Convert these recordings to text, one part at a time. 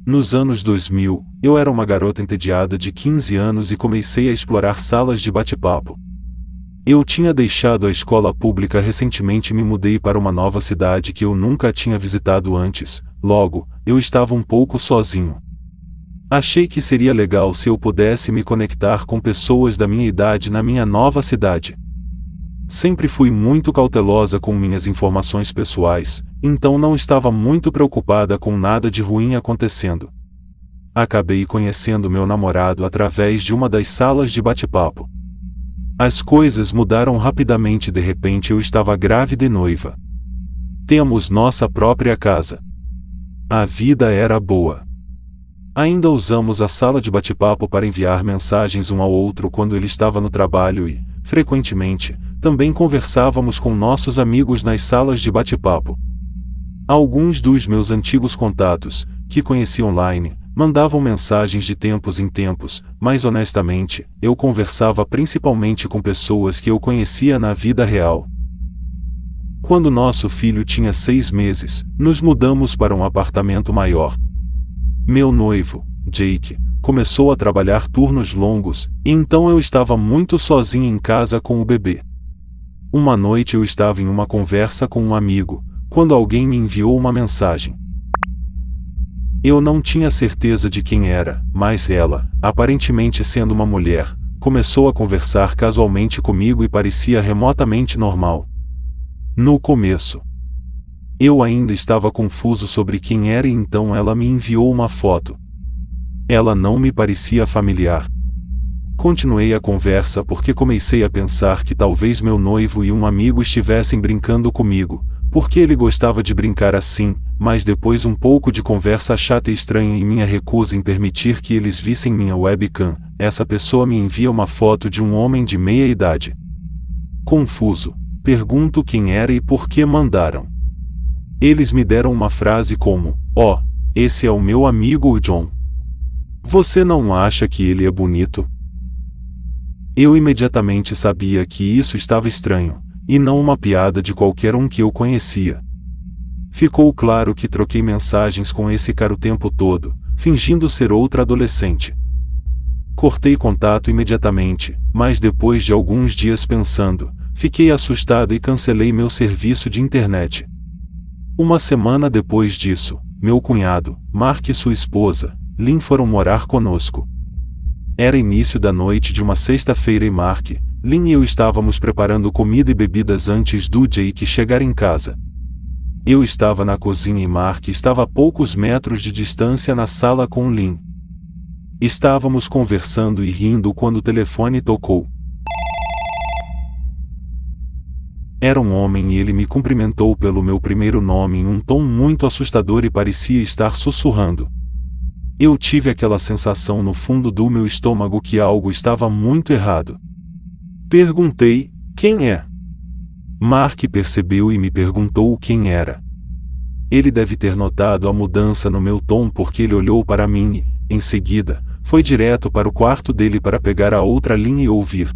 Nos anos 2000, eu era uma garota entediada de 15 anos e comecei a explorar salas de bate-papo. Eu tinha deixado a escola pública recentemente e me mudei para uma nova cidade que eu nunca tinha visitado antes, logo, eu estava um pouco sozinho. Achei que seria legal se eu pudesse me conectar com pessoas da minha idade na minha nova cidade. Sempre fui muito cautelosa com minhas informações pessoais, então não estava muito preocupada com nada de ruim acontecendo. Acabei conhecendo meu namorado através de uma das salas de bate-papo. As coisas mudaram rapidamente e de repente eu estava grávida e noiva. Temos nossa própria casa. A vida era boa. Ainda usamos a sala de bate-papo para enviar mensagens um ao outro quando ele estava no trabalho e, frequentemente, também conversávamos com nossos amigos nas salas de bate-papo. Alguns dos meus antigos contatos, que conheci online, mandavam mensagens de tempos em tempos, mas honestamente, eu conversava principalmente com pessoas que eu conhecia na vida real. Quando nosso filho tinha 6 meses, nos mudamos para um apartamento maior. Meu noivo, Jake, começou a trabalhar turnos longos, e então eu estava muito sozinha em casa com o bebê. Uma noite eu estava em uma conversa com um amigo, quando alguém me enviou uma mensagem. Eu não tinha certeza de quem era, mas ela, aparentemente sendo uma mulher, começou a conversar casualmente comigo e parecia remotamente normal. No começo, eu ainda estava confuso sobre quem era e então ela me enviou uma foto. Ela não me parecia familiar. Continuei a conversa porque comecei a pensar que talvez meu noivo e um amigo estivessem brincando comigo, porque ele gostava de brincar assim, mas depois um pouco de conversa chata e estranha e minha recusa em permitir que eles vissem minha webcam, essa pessoa me envia uma foto de um homem de meia idade. Confuso, pergunto quem era e por que mandaram. Eles me deram uma frase como, esse é o meu amigo o John. Você não acha que ele é bonito? Eu imediatamente sabia que isso estava estranho, e não uma piada de qualquer um que eu conhecia. Ficou claro que troquei mensagens com esse cara o tempo todo, fingindo ser outra adolescente. Cortei contato imediatamente, mas depois de alguns dias pensando, fiquei assustada e cancelei meu serviço de internet. Uma semana depois disso, meu cunhado, Mark e sua esposa, Lynn foram morar conosco. Era início da noite de uma sexta-feira e Mark, Lynn e eu estávamos preparando comida e bebidas antes do Jake chegar em casa. Eu estava na cozinha e Mark estava a poucos metros de distância na sala com Lynn. Estávamos conversando e rindo quando o telefone tocou. Era um homem e ele me cumprimentou pelo meu primeiro nome em um tom muito assustador e parecia estar sussurrando. Eu tive aquela sensação no fundo do meu estômago que algo estava muito errado. Perguntei, quem é? Mark percebeu e me perguntou quem era. Ele deve ter notado a mudança no meu tom porque ele olhou para mim e, em seguida, foi direto para o quarto dele para pegar a outra linha e ouvir.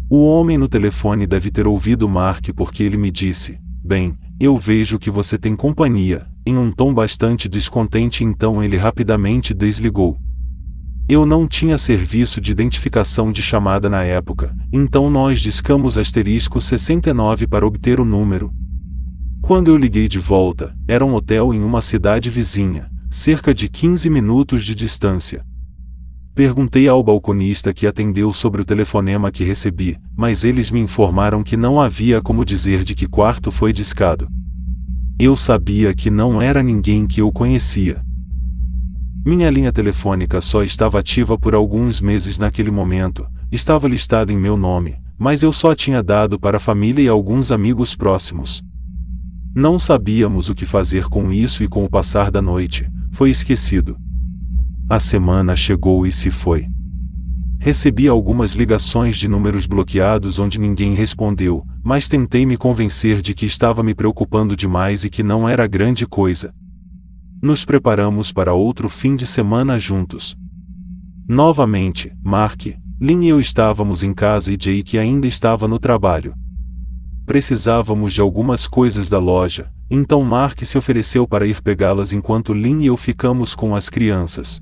O homem no telefone deve ter ouvido Mark porque ele me disse, bem, eu vejo que você tem companhia, em um tom bastante descontente então ele rapidamente desligou. Eu não tinha serviço de identificação de chamada na época, então nós discamos *69 para obter o número. Quando eu liguei de volta, era um hotel em uma cidade vizinha, cerca de 15 minutos de distância. Perguntei ao balconista que atendeu sobre o telefonema que recebi, mas eles me informaram que não havia como dizer de que quarto foi discado. Eu sabia que não era ninguém que eu conhecia. Minha linha telefônica só estava ativa por alguns meses naquele momento, estava listada em meu nome, mas eu só tinha dado para a família e alguns amigos próximos. Não sabíamos o que fazer com isso e com o passar da noite, foi esquecido. A semana chegou e se foi. Recebi algumas ligações de números bloqueados onde ninguém respondeu, mas tentei me convencer de que estava me preocupando demais e que não era grande coisa. Nos preparamos para outro fim de semana juntos. Novamente, Mark, Lynn e eu estávamos em casa e Jake ainda estava no trabalho. precisávamos de algumas coisas da loja, então Mark se ofereceu para ir pegá-las enquanto Lynn e eu ficamos com as crianças.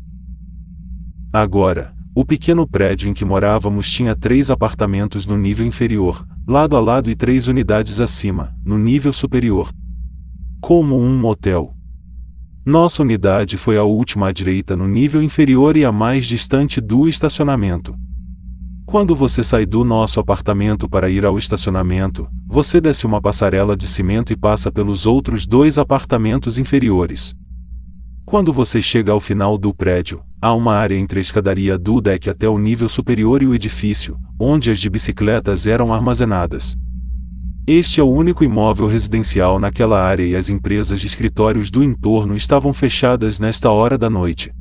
Agora, o pequeno prédio em que morávamos tinha 3 apartamentos no nível inferior, lado a lado, e 3 unidades acima, no nível superior. Como um motel. Nossa unidade foi a última à direita no nível inferior e a mais distante do estacionamento. Quando você sai do nosso apartamento para ir ao estacionamento, você desce uma passarela de cimento e passa pelos outros 2 apartamentos inferiores. Quando você chega ao final do prédio, há uma área entre a escadaria do deck até o nível superior e o edifício, onde as de bicicletas eram armazenadas. Este é o único imóvel residencial naquela área e as empresas de escritórios do entorno estavam fechadas nesta hora da noite.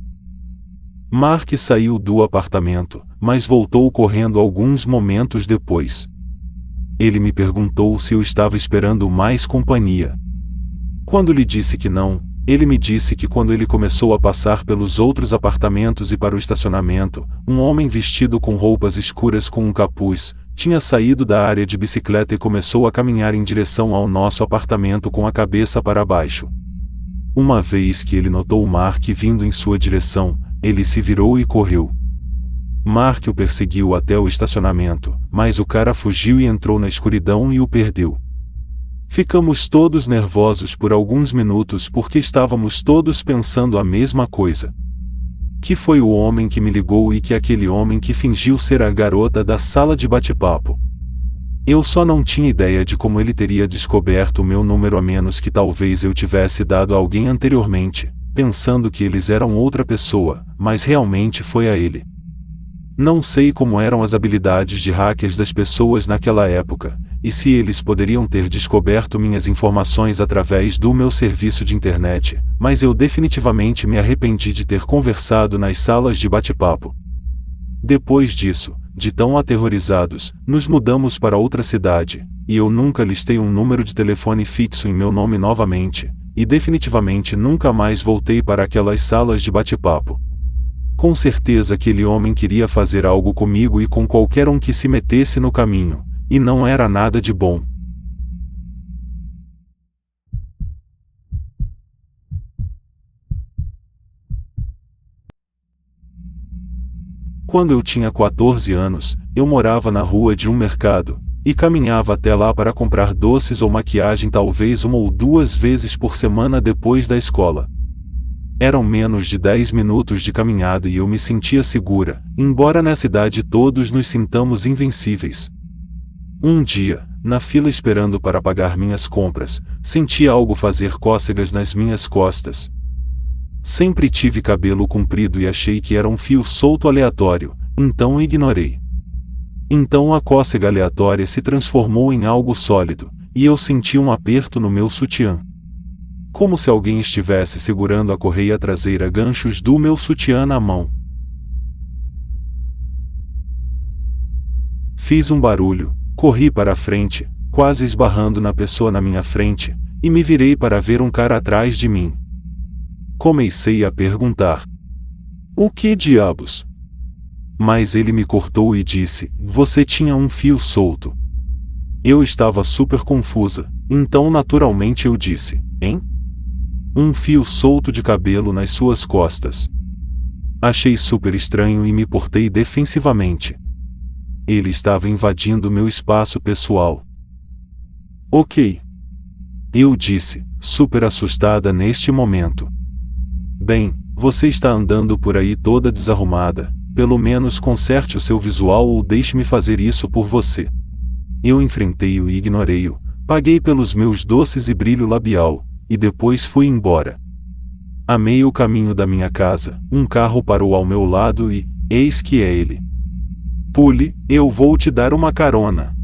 Mark saiu do apartamento, mas voltou correndo alguns momentos depois. Ele me perguntou se eu estava esperando mais companhia. Quando lhe disse que não, ele me disse que quando ele começou a passar pelos outros apartamentos e para o estacionamento, um homem vestido com roupas escuras com um capuz, tinha saído da área de bicicleta e começou a caminhar em direção ao nosso apartamento com a cabeça para baixo. Uma vez que ele notou Mark vindo em sua direção, ele se virou e correu. Mark o perseguiu até o estacionamento, mas o cara fugiu e entrou na escuridão e o perdeu. Ficamos todos nervosos por alguns minutos porque estávamos todos pensando a mesma coisa. Que foi o homem que me ligou e que aquele homem que fingiu ser a garota da sala de bate-papo. Eu só não tinha ideia de como ele teria descoberto o meu número, a menos que talvez eu tivesse dado a alguém anteriormente, pensando que eles eram outra pessoa, mas realmente foi a ele. Não sei como eram as habilidades de hackers das pessoas naquela época, e se eles poderiam ter descoberto minhas informações através do meu serviço de internet, mas eu definitivamente me arrependi de ter conversado nas salas de bate-papo. Depois disso, de tão aterrorizados, nos mudamos para outra cidade, e eu nunca listei um número de telefone fixo em meu nome novamente, e definitivamente nunca mais voltei para aquelas salas de bate-papo. Com certeza aquele homem queria fazer algo comigo e com qualquer um que se metesse no caminho, e não era nada de bom. Quando eu tinha 14 anos, eu morava na rua de um mercado, e caminhava até lá para comprar doces ou maquiagem talvez 1 ou 2 vezes por semana depois da escola. Eram menos de 10 minutos de caminhada e eu me sentia segura, embora nessa idade todos nos sintamos invencíveis. Um dia, na fila esperando para pagar minhas compras, senti algo fazer cócegas nas minhas costas. Sempre tive cabelo comprido e achei que era um fio solto aleatório, então ignorei. Então a cócega aleatória se transformou em algo sólido, e eu senti um aperto no meu sutiã. Como se alguém estivesse segurando a correia traseira ganchos do meu sutiã na mão. Fiz um barulho, corri para a frente, quase esbarrando na pessoa na minha frente, e me virei para ver um cara atrás de mim. Comecei a perguntar: "O que diabos?" Mas ele me cortou e disse: "Você tinha um fio solto." Eu estava super confusa, então naturalmente eu disse: "Hein? Um fio solto de cabelo nas suas costas." Achei super estranho e me portei defensivamente. Ele estava invadindo meu espaço pessoal. "Ok." Eu disse, super assustada neste momento. "Bem, você está andando por aí toda desarrumada, pelo menos conserte o seu visual ou deixe-me fazer isso por você." Eu enfrentei-o e ignorei-o, paguei pelos meus doces e brilho labial, e depois fui embora. A meio caminho da minha casa, um carro parou ao meu lado e, eis que é ele. "Pule, eu vou te dar uma carona."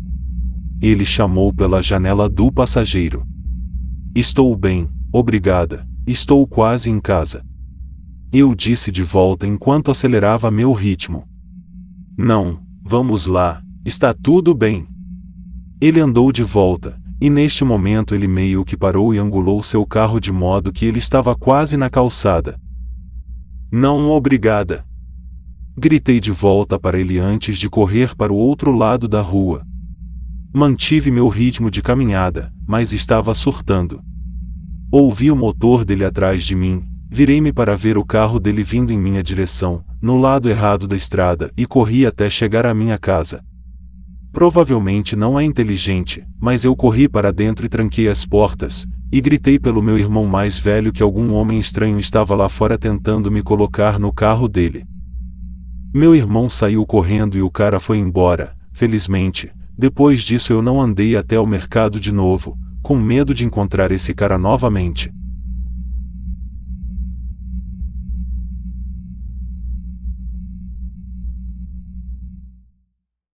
Ele chamou pela janela do passageiro. "Estou bem, obrigada, estou quase em casa." Eu disse de volta enquanto acelerava meu ritmo. "Não, vamos lá, está tudo bem." Ele andou de volta, e neste momento ele meio que parou e angulou seu carro de modo que ele estava quase na calçada. "Não, obrigada." Gritei de volta para ele antes de correr para o outro lado da rua. Mantive meu ritmo de caminhada, mas estava surtando. Ouvi o motor dele atrás de mim, virei-me para ver o carro dele vindo em minha direção, no lado errado da estrada, e corri até chegar à minha casa. Provavelmente não é inteligente, mas eu corri para dentro e tranquei as portas, e gritei pelo meu irmão mais velho que algum homem estranho estava lá fora tentando me colocar no carro dele. Meu irmão saiu correndo e o cara foi embora. Felizmente, depois disso eu não andei até o mercado de novo, com medo de encontrar esse cara novamente.